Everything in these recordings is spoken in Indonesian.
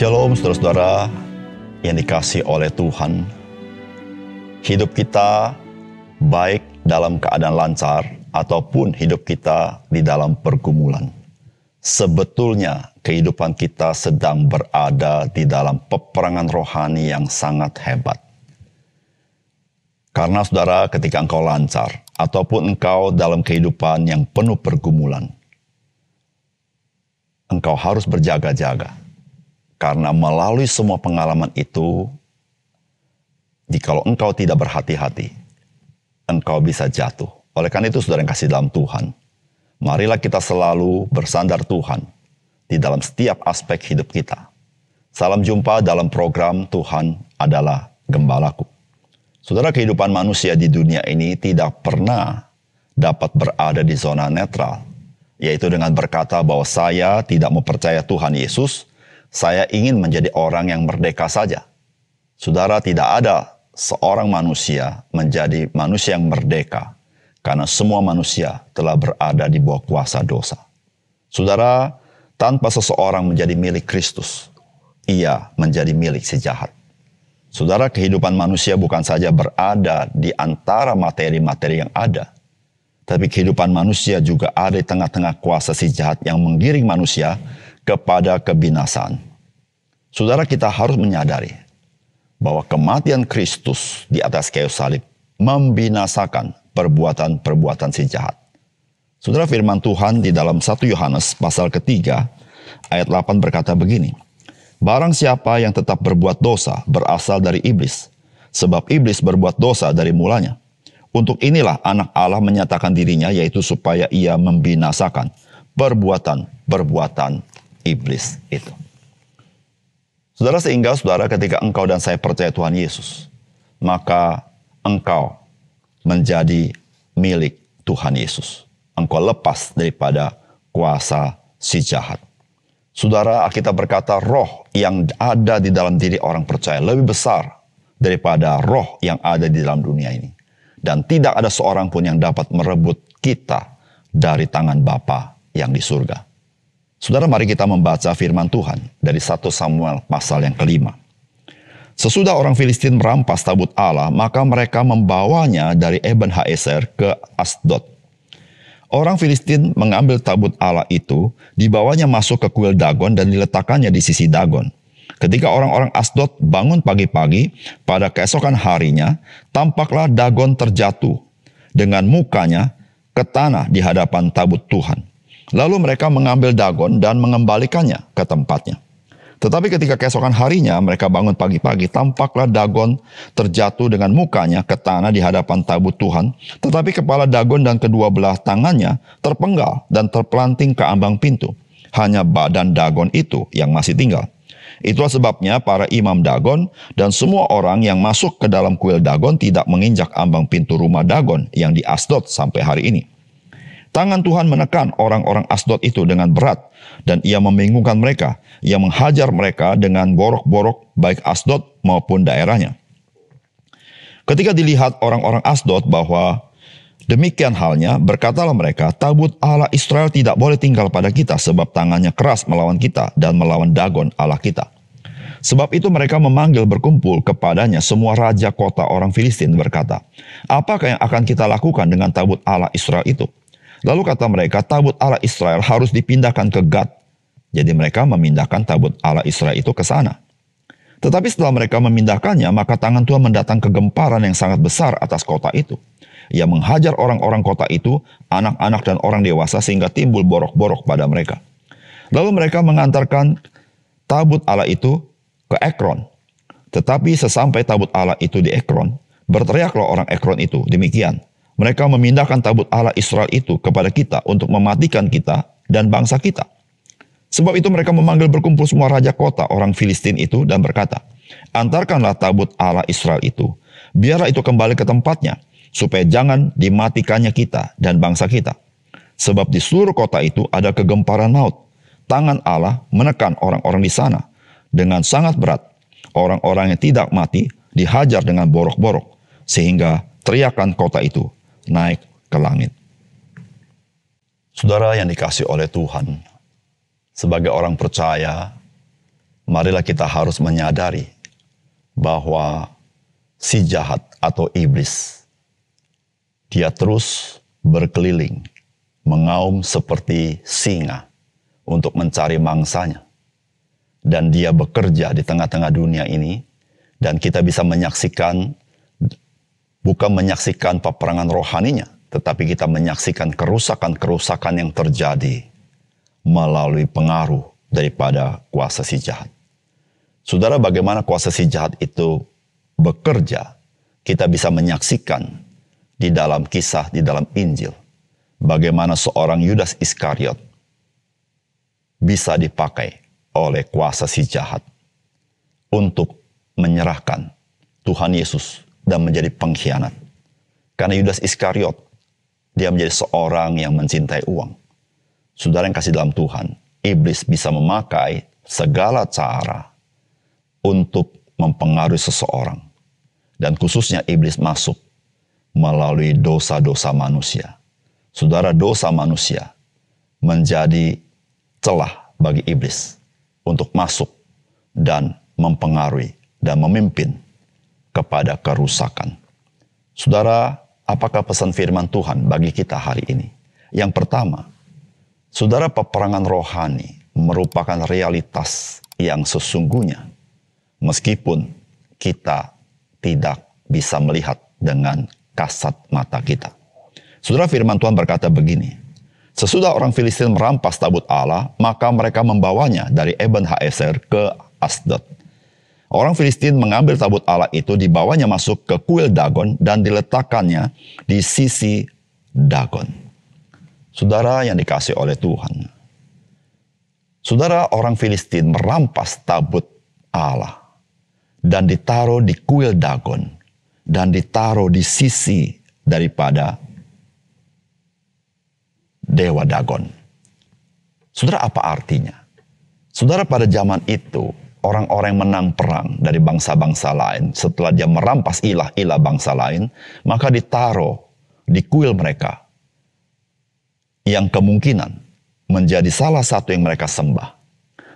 Shalom saudara-saudara yang dikasihi oleh Tuhan. Hidup kita baik dalam keadaan lancar ataupun hidup kita di dalam pergumulan. Sebetulnya kehidupan kita sedang berada di dalam peperangan rohani yang sangat hebat. Karena saudara, ketika engkau lancar ataupun engkau dalam kehidupan yang penuh pergumulan, engkau harus berjaga-jaga. Karena melalui semua pengalaman itu, jikalau engkau tidak berhati-hati, engkau bisa jatuh. Oleh karena itu, saudara yang kasih dalam Tuhan, marilah kita selalu bersandar Tuhan di dalam setiap aspek hidup kita. Salam jumpa dalam program Tuhan adalah Gembalaku. Saudara, kehidupan manusia di dunia ini tidak pernah dapat berada di zona netral, yaitu dengan berkata bahwa saya tidak mempercaya Tuhan Yesus, saya ingin menjadi orang yang merdeka saja. Saudara, tidak ada seorang manusia menjadi manusia yang merdeka, karena semua manusia telah berada di bawah kuasa dosa. Saudara, tanpa seseorang menjadi milik Kristus, ia menjadi milik si jahat. Saudara, kehidupan manusia bukan saja berada di antara materi-materi yang ada, tapi kehidupan manusia juga ada di tengah-tengah kuasa si jahat yang menggiring manusia kepada kebinasaan. Saudara, kita harus menyadari bahwa kematian Kristus di atas kayu salib membinasakan perbuatan-perbuatan si jahat. Saudara, firman Tuhan di dalam 1 Yohanes pasal ketiga ayat 8 berkata begini, "Barang siapa yang tetap berbuat dosa berasal dari iblis, sebab iblis berbuat dosa dari mulanya. Untuk inilah anak Allah menyatakan dirinya, yaitu supaya ia membinasakan perbuatan-perbuatan iblis itu." Saudara, sehingga saudara, ketika engkau dan saya percaya Tuhan Yesus, maka engkau menjadi milik Tuhan Yesus. Engkau lepas daripada kuasa si jahat. Saudara, kita berkata roh yang ada di dalam diri orang percaya lebih besar daripada roh yang ada di dalam dunia ini. Dan tidak ada seorang pun yang dapat merebut kita dari tangan Bapa yang di surga. Saudara, mari kita membaca firman Tuhan dari 1 Samuel pasal yang kelima. Sesudah orang Filistin merampas tabut Allah, maka mereka membawanya dari Eben Haeser ke Asdod. Orang Filistin mengambil tabut Allah itu, dibawanya masuk ke kuil Dagon dan diletakkannya di sisi Dagon. Ketika orang-orang Asdod bangun pagi-pagi, pada keesokan harinya, tampaklah Dagon terjatuh dengan mukanya ke tanah di hadapan tabut Tuhan. Lalu mereka mengambil Dagon dan mengembalikannya ke tempatnya. Tetapi ketika keesokan harinya mereka bangun pagi-pagi, tampaklah Dagon terjatuh dengan mukanya ke tanah di hadapan tabut Tuhan. Tetapi kepala Dagon dan kedua belah tangannya terpenggal dan terpelanting ke ambang pintu. Hanya badan Dagon itu yang masih tinggal. Itulah sebabnya para imam Dagon dan semua orang yang masuk ke dalam kuil Dagon tidak menginjak ambang pintu rumah Dagon yang di Asdod sampai hari ini. Tangan Tuhan menekan orang-orang Asdod itu dengan berat, dan ia membingungkan mereka. Ia menghajar mereka dengan borok-borok baik Asdod maupun daerahnya. Ketika dilihat orang-orang Asdod bahwa demikian halnya, berkatalah mereka, tabut Allah Israel tidak boleh tinggal pada kita, sebab tangannya keras melawan kita dan melawan Dagon Allah kita. Sebab itu mereka memanggil berkumpul kepadanya semua raja kota orang Filistin, berkata, "Apakah yang akan kita lakukan dengan tabut Allah Israel itu?" Lalu kata mereka, tabut Allah Israel harus dipindahkan ke Gad. Jadi mereka memindahkan tabut Allah Israel itu ke sana. Tetapi setelah mereka memindahkannya, maka tangan Tuhan mendatang kegemparan yang sangat besar atas kota itu. Ia menghajar orang-orang kota itu, anak-anak dan orang dewasa, sehingga timbul borok-borok pada mereka. Lalu mereka mengantarkan tabut Allah itu ke Ekron. Tetapi sesampai tabut Allah itu di Ekron, berteriaklah orang Ekron itu demikian, "Mereka memindahkan tabut Allah Israel itu kepada kita untuk mematikan kita dan bangsa kita." Sebab itu mereka memanggil berkumpul semua raja kota orang Filistin itu dan berkata, "Antarkanlah tabut Allah Israel itu, biarlah itu kembali ke tempatnya, supaya jangan dimatikannya kita dan bangsa kita. Sebab di seluruh kota itu ada kegemparan maut. Tangan Allah menekan orang-orang di sana dengan sangat berat. Orang-orang yang tidak mati dihajar dengan borok-borok, sehingga teriakan kota itu naik ke langit." Saudara yang dikasihi oleh Tuhan, sebagai orang percaya, marilah kita harus menyadari bahwa si jahat atau iblis, dia terus berkeliling, mengaum seperti singa untuk mencari mangsanya. Dan dia bekerja di tengah-tengah dunia ini, dan kita bisa menyaksikan, bukan menyaksikan peperangan rohaninya, tetapi kita menyaksikan kerusakan-kerusakan yang terjadi melalui pengaruh daripada kuasa si jahat. Saudara, bagaimana kuasa si jahat itu bekerja, kita bisa menyaksikan di dalam kisah, di dalam Injil. Bagaimana seorang Yudas Iskariot bisa dipakai oleh kuasa si jahat untuk menyerahkan Tuhan Yesus dan menjadi pengkhianat. Karena Yudas Iskariot, dia menjadi seorang yang mencintai uang. Saudara yang kasih dalam Tuhan, iblis bisa memakai segala cara untuk mempengaruhi seseorang. Dan khususnya iblis masuk melalui dosa-dosa manusia. Saudara, dosa manusia menjadi celah bagi iblis untuk masuk dan mempengaruhi dan memimpin kepada kerusakan. Saudara, apakah pesan firman Tuhan bagi kita hari ini? Yang pertama, saudara, peperangan rohani merupakan realitas yang sesungguhnya, meskipun kita tidak bisa melihat dengan kasat mata kita. Saudara, firman Tuhan berkata begini, sesudah orang Filistin merampas tabut Allah, maka mereka membawanya dari Eben Haeser ke Asdod. Orang Filistin mengambil tabut Allah itu, dibawanya masuk ke kuil Dagon dan diletakkannya di sisi Dagon. Saudara yang dikasih oleh Tuhan, saudara, orang Filistin merampas tabut Allah dan ditaruh di kuil Dagon dan ditaruh di sisi daripada dewa Dagon. Saudara, apa artinya? Saudara, pada zaman itu orang-orang yang menang perang dari bangsa-bangsa lain, setelah dia merampas ilah-ilah bangsa lain, maka ditaruh di kuil mereka yang kemungkinan menjadi salah satu yang mereka sembah.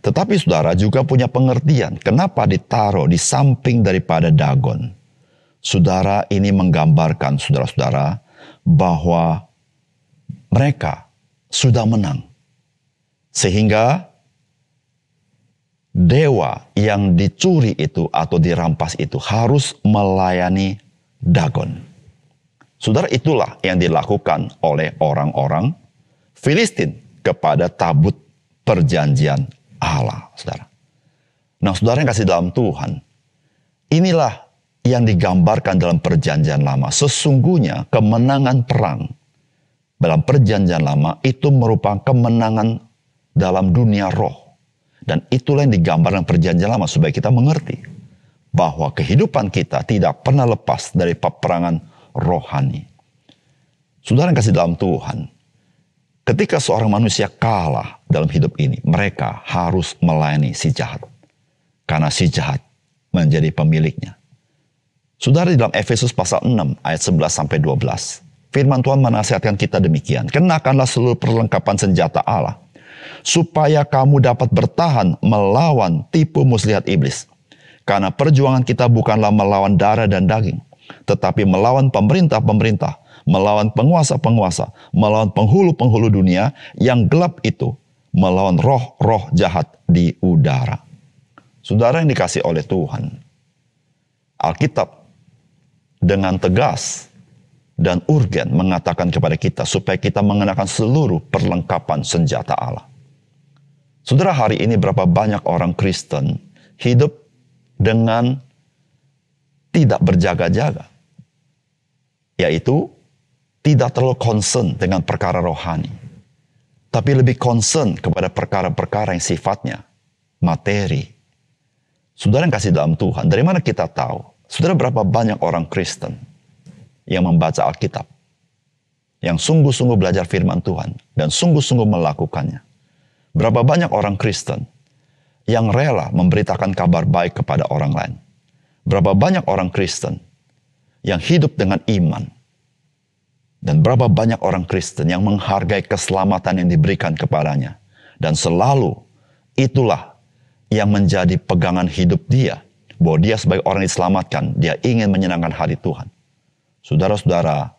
Tetapi saudara juga punya pengertian kenapa ditaruh di samping daripada Dagon. Saudara, ini menggambarkan saudara-saudara bahwa mereka sudah menang. Sehingga dewa yang dicuri itu atau dirampas itu harus melayani Dagon. Saudara, itulah yang dilakukan oleh orang-orang Filistin kepada tabut perjanjian Allah, saudara. Nah, saudara yang kasih dalam Tuhan, inilah yang digambarkan dalam perjanjian lama. Sesungguhnya kemenangan perang dalam perjanjian lama itu merupakan kemenangan dalam dunia roh. Dan itulah yang digambarkan perjanjian lama supaya kita mengerti bahwa kehidupan kita tidak pernah lepas dari peperangan rohani. Saudara yang kasih dalam Tuhan, ketika seorang manusia kalah dalam hidup ini, mereka harus melayani si jahat. Karena si jahat menjadi pemiliknya. Saudara, di dalam Efesus pasal 6 ayat 11-12, firman Tuhan menasihatkan kita demikian. Kenakanlah seluruh perlengkapan senjata Allah, supaya kamu dapat bertahan melawan tipu muslihat iblis. Karena perjuangan kita bukanlah melawan darah dan daging, tetapi melawan pemerintah-pemerintah, melawan penguasa-penguasa, melawan penghulu-penghulu dunia yang gelap itu, melawan roh-roh jahat di udara. Saudara yang dikasih oleh Tuhan, Alkitab dengan tegas dan urgen mengatakan kepada kita supaya kita mengenakan seluruh perlengkapan senjata Allah. Saudara, hari ini berapa banyak orang Kristen hidup dengan tidak berjaga-jaga, yaitu tidak terlalu concern dengan perkara rohani, tapi lebih concern kepada perkara-perkara yang sifatnya materi. Saudara yang kasih dalam Tuhan, dari mana kita tahu? Saudara, berapa banyak orang Kristen yang membaca Alkitab, yang sungguh-sungguh belajar firman Tuhan, dan sungguh-sungguh melakukannya. Berapa banyak orang Kristen yang rela memberitakan kabar baik kepada orang lain. Berapa banyak orang Kristen yang hidup dengan iman. Dan berapa banyak orang Kristen yang menghargai keselamatan yang diberikan kepadanya. Dan selalu itulah yang menjadi pegangan hidup dia. Bahwa dia sebagai orang yang diselamatkan, dia ingin menyenangkan hati Tuhan. Saudara-saudara,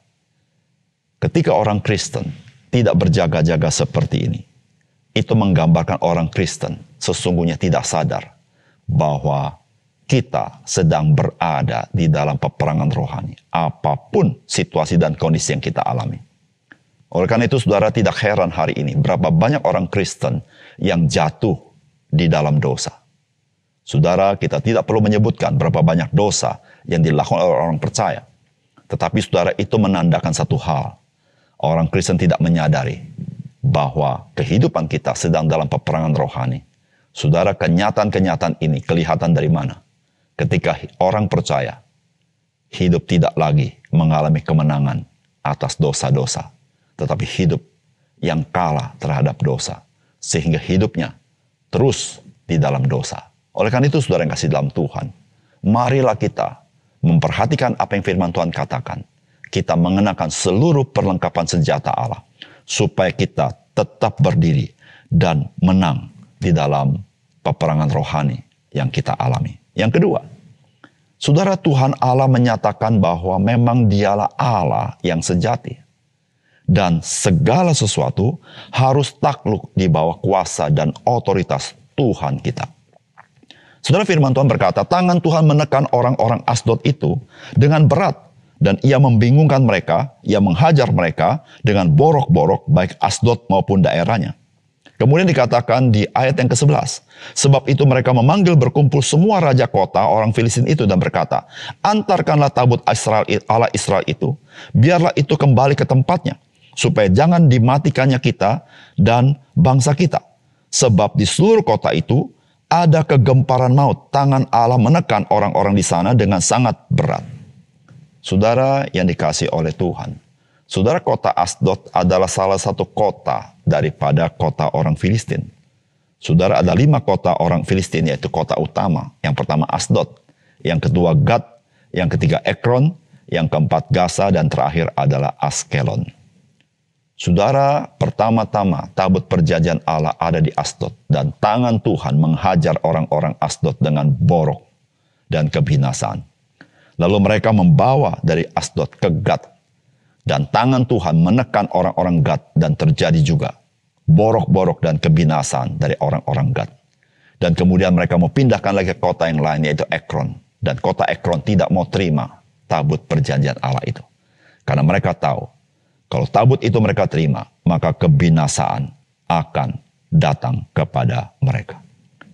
ketika orang Kristen tidak berjaga-jaga seperti ini, itu menggambarkan orang Kristen sesungguhnya tidak sadar bahwa kita sedang berada di dalam peperangan rohani. Apapun situasi dan kondisi yang kita alami. Oleh karena itu, saudara, tidak heran hari ini berapa banyak orang Kristen yang jatuh di dalam dosa. Saudara, kita tidak perlu menyebutkan berapa banyak dosa yang dilakukan oleh orang percaya. Tetapi saudara, itu menandakan satu hal. Orang Kristen tidak menyadari bahwa kehidupan kita sedang dalam peperangan rohani. Saudara, kenyataan-kenyataan ini kelihatan dari mana? Ketika orang percaya hidup tidak lagi mengalami kemenangan atas dosa-dosa, tetapi hidup yang kalah terhadap dosa. Sehingga hidupnya terus di dalam dosa. Oleh karena itu, saudara yang kasih dalam Tuhan, marilah kita memperhatikan apa yang firman Tuhan katakan. Kita mengenakan seluruh perlengkapan senjata Allah, supaya kita tetap berdiri dan menang di dalam peperangan rohani yang kita alami. Yang kedua, saudara, Tuhan Allah menyatakan bahwa memang dialah Allah yang sejati. Dan segala sesuatu harus takluk di bawah kuasa dan otoritas Tuhan kita. Saudara, firman Tuhan berkata, tangan Tuhan menekan orang-orang Asdod itu dengan berat. Dan ia membingungkan mereka, ia menghajar mereka dengan borok-borok baik Asdod maupun daerahnya. Kemudian dikatakan di ayat yang ke-11, sebab itu mereka memanggil berkumpul semua raja kota orang Filistin itu dan berkata, antarkanlah tabut Allah Israel itu, biarlah itu kembali ke tempatnya, supaya jangan dimatikannya kita dan bangsa kita. Sebab di seluruh kota itu ada kegemparan maut, tangan Allah menekan orang-orang di sana dengan sangat berat. Saudara yang dikasihi oleh Tuhan, saudara, kota Asdod adalah salah satu kota daripada kota orang Filistin. Saudara, ada 5 kota orang Filistin, yaitu kota utama. Yang pertama Asdod, yang kedua Gad, yang ketiga Ekron, yang keempat Gaza, dan terakhir adalah Askelon. Saudara, pertama-tama tabut perjanjian Allah ada di Asdod, dan tangan Tuhan menghajar orang-orang Asdod dengan borok dan kebinasaan. Lalu mereka membawa dari Asdod ke Gad, dan tangan Tuhan menekan orang-orang Gad, dan terjadi juga borok-borok dan kebinasaan dari orang-orang Gad. Dan kemudian mereka mau pindahkan lagi ke kota yang lain, yaitu Ekron. Dan kota Ekron tidak mau terima tabut perjanjian Allah itu. Karena mereka tahu, kalau tabut itu mereka terima, maka kebinasaan akan datang kepada mereka.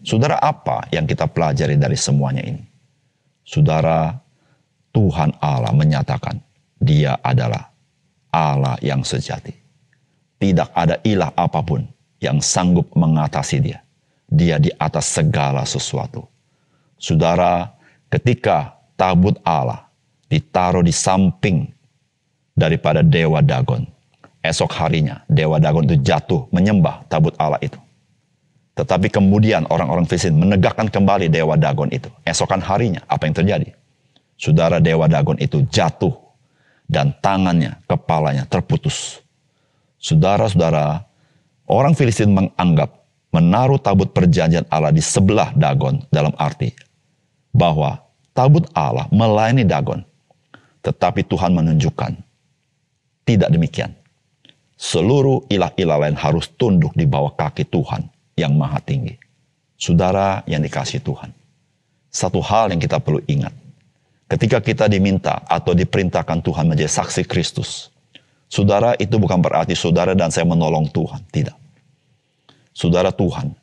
Saudara, apa yang kita pelajari dari semuanya ini? Saudara, Tuhan Allah menyatakan, Dia adalah Allah yang sejati. Tidak ada ilah apapun yang sanggup mengatasi Dia. Dia di atas segala sesuatu. Saudara, ketika tabut Allah ditaruh di samping daripada Dewa Dagon, esok harinya Dewa Dagon itu jatuh menyembah tabut Allah itu. Tetapi kemudian orang-orang Filistin menegakkan kembali Dewa Dagon itu. Esokan harinya, apa yang terjadi? Saudara, Dewa Dagon itu jatuh dan tangannya, kepalanya terputus. Saudara-saudara, orang Filistin menganggap menaruh tabut perjanjian Allah di sebelah Dagon, dalam arti bahwa tabut Allah melayani Dagon. Tetapi Tuhan menunjukkan tidak demikian. Seluruh ilah-ilah lain harus tunduk di bawah kaki Tuhan yang maha tinggi. Saudara yang dikasihi Tuhan, satu hal yang kita perlu ingat. Ketika kita diminta atau diperintahkan Tuhan menjadi saksi Kristus, saudara, itu bukan berarti saudara dan saya menolong Tuhan. Tidak. Saudara, Tuhan,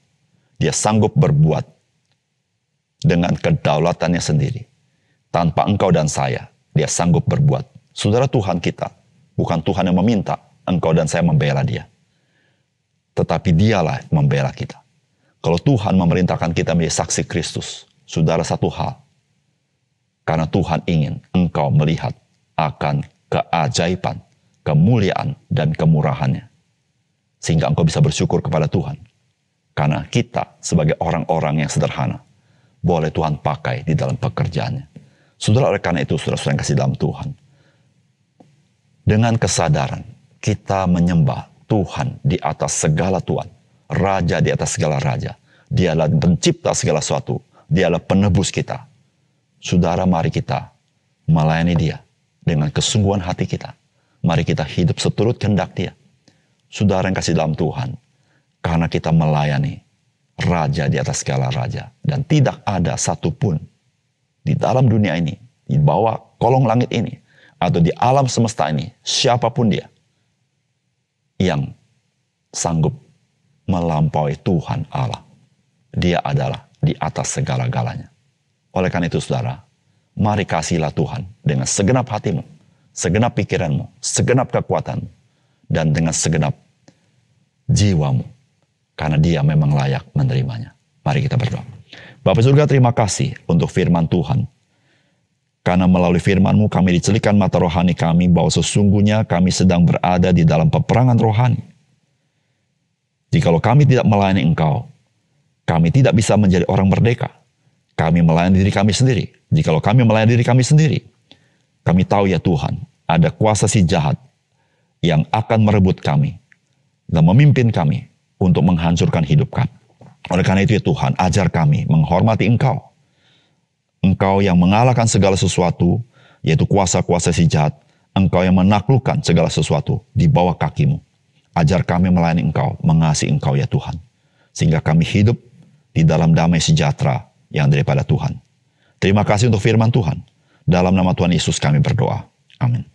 Dia sanggup berbuat dengan kedaulatannya sendiri. Tanpa engkau dan saya, Dia sanggup berbuat. Saudara, Tuhan kita bukan Tuhan yang meminta engkau dan saya membela Dia. Tetapi Dialah yang membela kita. Kalau Tuhan memerintahkan kita menjadi saksi Kristus, saudara, satu hal. Karena Tuhan ingin engkau melihat akan keajaiban, kemuliaan, dan kemurahannya. Sehingga engkau bisa bersyukur kepada Tuhan. Karena kita sebagai orang-orang yang sederhana, boleh Tuhan pakai di dalam pekerjaannya. Saudara, oleh karena itu, saudara-saudara yang kasih dalam Tuhan, dengan kesadaran kita menyembah Tuhan di atas segala Tuhan, Raja di atas segala Raja, Dia adalah pencipta segala sesuatu. Dia adalah penebus kita. Saudara, mari kita melayani Dia dengan kesungguhan hati kita. Mari kita hidup seturut kehendak Dia. Saudara yang kasih dalam Tuhan, karena kita melayani Raja di atas segala raja. Dan tidak ada satupun di dalam dunia ini, di bawah kolong langit ini, atau di alam semesta ini, siapapun dia, yang sanggup melampaui Tuhan Allah. Dia adalah di atas segala-galanya. Oleh karena itu saudara, mari kasihlah Tuhan dengan segenap hatimu, segenap pikiranmu, segenap kekuatanmu, dan dengan segenap jiwamu. Karena Dia memang layak menerimanya. Mari kita berdoa. Bapa surga, terima kasih untuk firman Tuhan. Karena melalui firman-Mu kami dicelikan mata rohani kami bahwa sesungguhnya kami sedang berada di dalam peperangan rohani. Jikalau kami tidak melayani Engkau, kami tidak bisa menjadi orang merdeka. Kami melayani diri kami sendiri. Jikalau kami melayani diri kami sendiri, kami tahu ya Tuhan, ada kuasa si jahat yang akan merebut kami dan memimpin kami untuk menghancurkan hidup kami. Oleh karena itu ya Tuhan, ajar kami menghormati Engkau. Engkau yang mengalahkan segala sesuatu, yaitu kuasa-kuasa si jahat. Engkau yang menaklukkan segala sesuatu di bawah kaki-Mu. Ajar kami melayani Engkau, mengasihi Engkau ya Tuhan. Sehingga kami hidup di dalam damai sejahtera yang daripada Tuhan. Terima kasih untuk firman Tuhan. Dalam nama Tuhan Yesus kami berdoa. Amin.